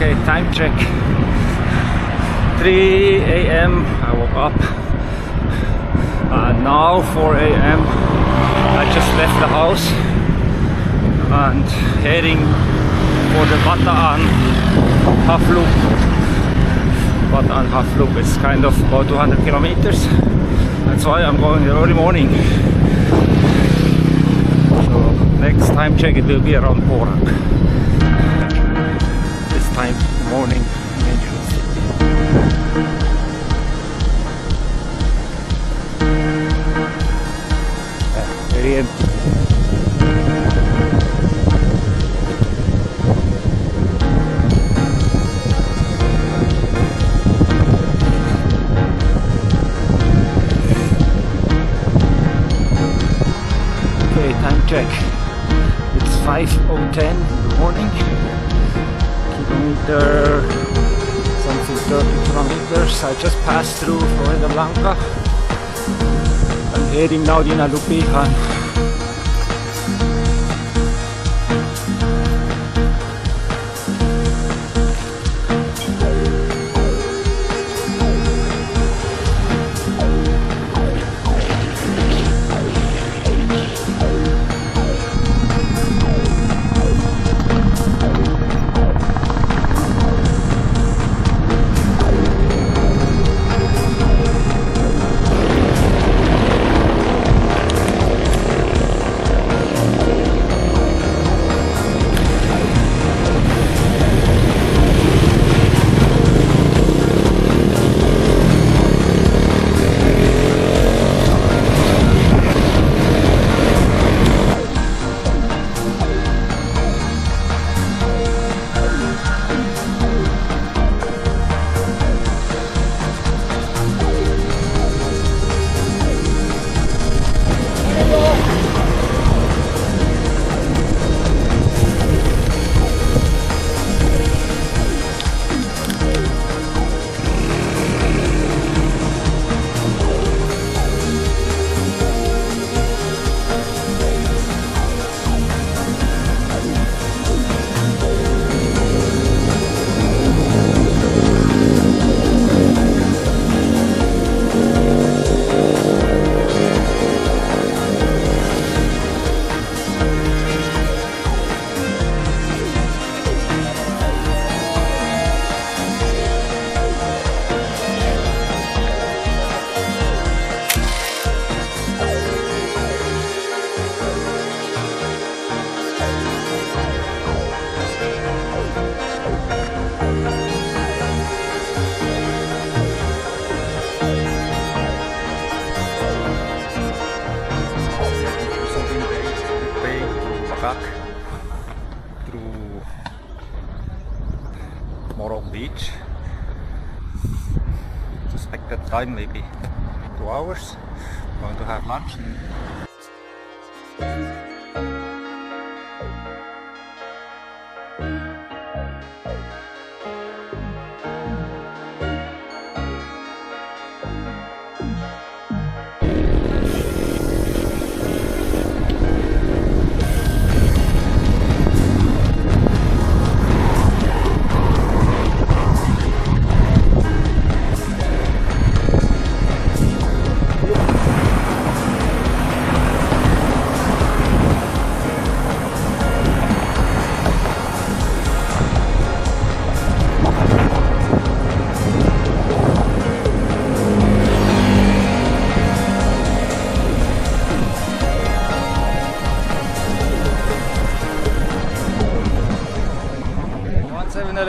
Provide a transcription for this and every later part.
Okay, time check. 3 a.m. I woke up. Now 4 a.m. I just left the house and heading for the Bataan half loop. Bataan half loop is kind of about 200 kilometers. That's why I'm going early morning. So next time check it will be around Morong. This time morning. Very empty. Okay, time check. It's 5:10 in the morning. Kilometer something 30 kilometers. I just passed through Florida Blanca. I'm heading now Dinalupihan. Through Morong beach. Suspected time maybe 2 hours. Going to have lunch.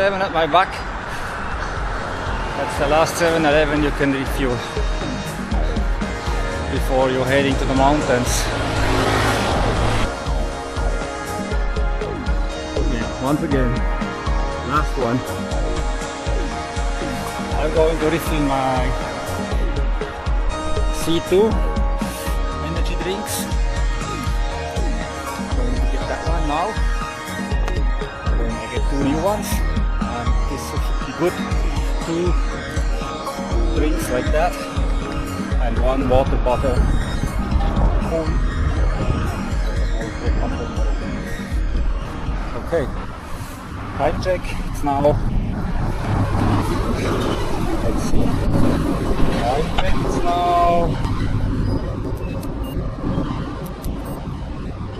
At my back. That's the last 7-Eleven you can refuel before you're heading to the mountains. Okay, once again, last one. I'm going to refill my C2 energy drinks. I'm going to get that one now. I'm going to get 2 new ones. This should be good. 2 drinks like that and 1 water bottle. Okay, time check. It's now Let's see. It's now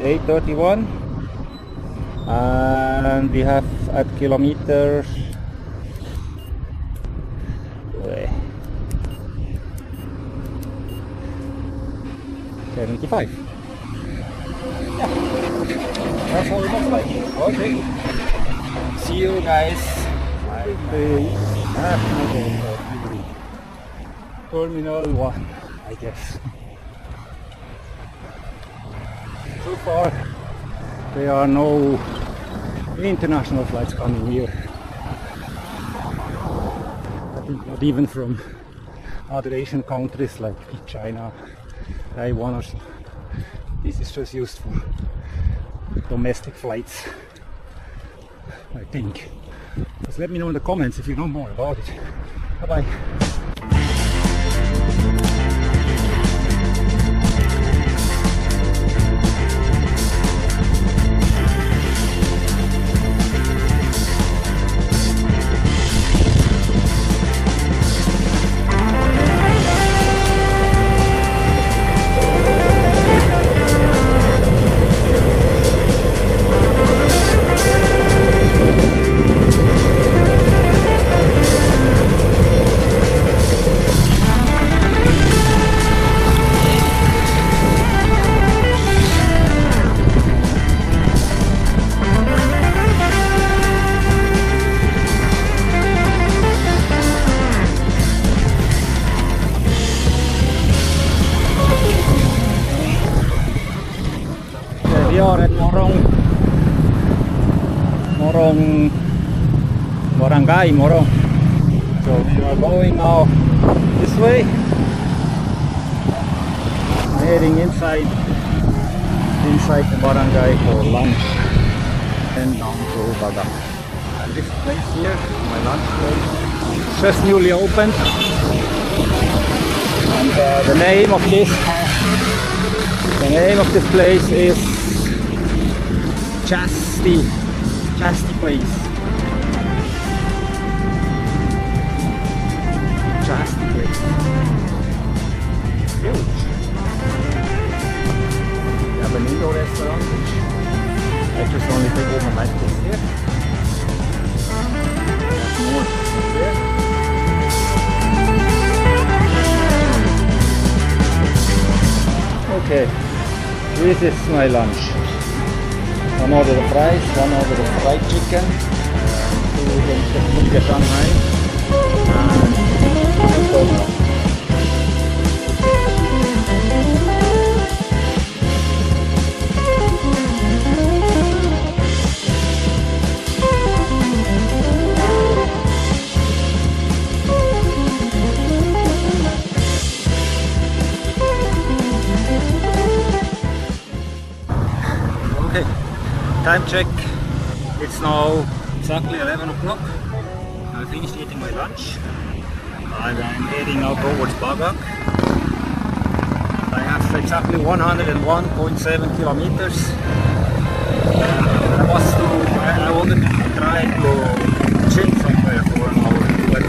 8:31, and we have at kilometer 75. Yeah, that's how it looks like. Okay, see you guys. Terminal 1, I guess. So far there are no international flights coming here. I think not even from other Asian countries like China, Taiwan or so. This is just used for domestic flights, I think. Just let me know in the comments if you know more about it. Bye bye. We are at Morong Barangay Morong. So we are going now this way, heading inside the barangay for lunch and down to Bataan. And this place here, my lunch place, just newly opened, and the name of this place is Shady place. Shady place. Huge. We have an indoor restaurant which I just only take overnight this here. More there. Okay, this is my lunch. One order of rice, one order of fried chicken, two Shanghai, and coconut. Okay. Time check, it's now exactly 11 o'clock. I finished eating my lunch and I'm heading now towards Bataan. I have exactly 101.7 kilometers. I wanted to try to chill somewhere for an hour, but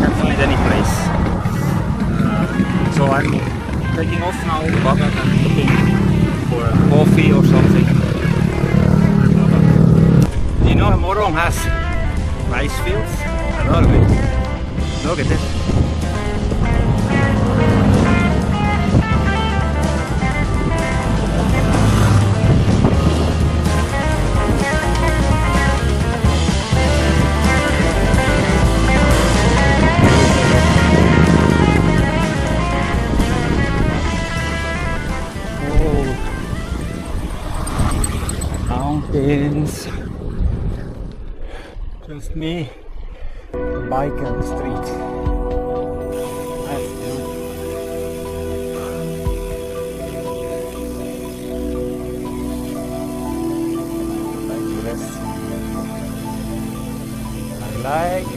can't find any place. So I'm taking off now to Bataan and looking for a coffee or something. You know, Morong has rice fields, a lot of it. Look at this. Oh, mountains. Just me, the bike and the street. That's beautiful. I like.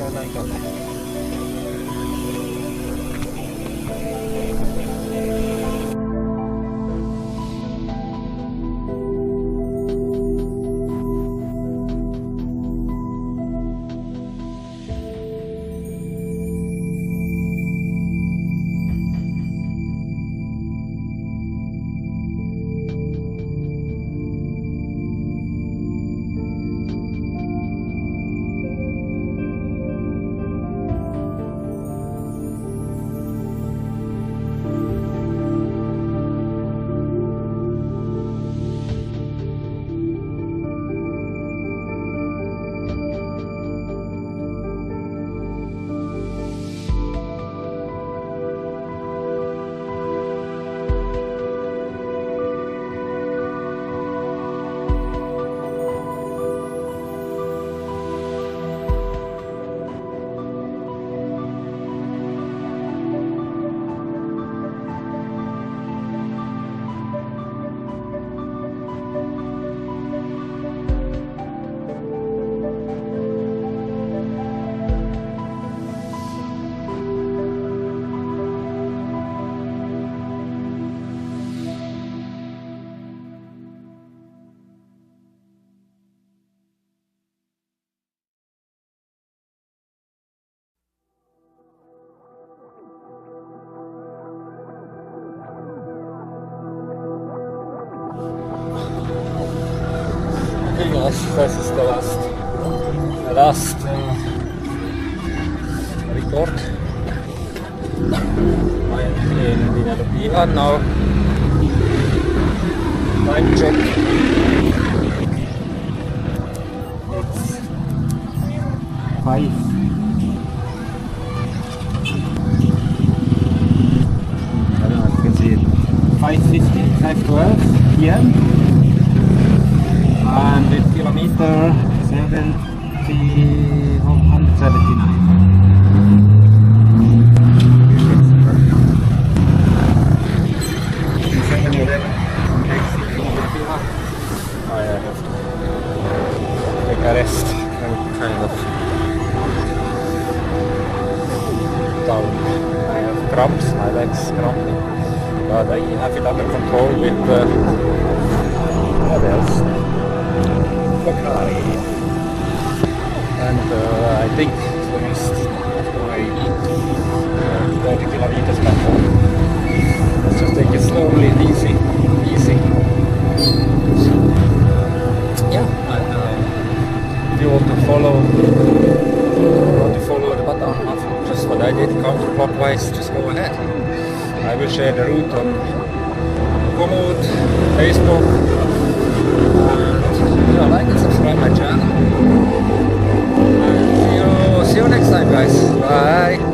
Okay guys, this is the last record. I am in Dinalupihan now. Time check. It's 5. I don't know if you can see it. 5:15, 5:12 p.m. and with kilometer 179. I have to take a rest. I'm kind of down. I have cramps, my legs cramping, but I have it under control with what else? Bakari. And I think the rest after my 30 kilometers back home. Let's just take it slowly and easy. Yeah, and if you want to follow the Bataan, just what I did counterclockwise, just go ahead. I will share the route on Komoot, Facebook, and like and subscribe my channel. And see you next time, guys. Bye.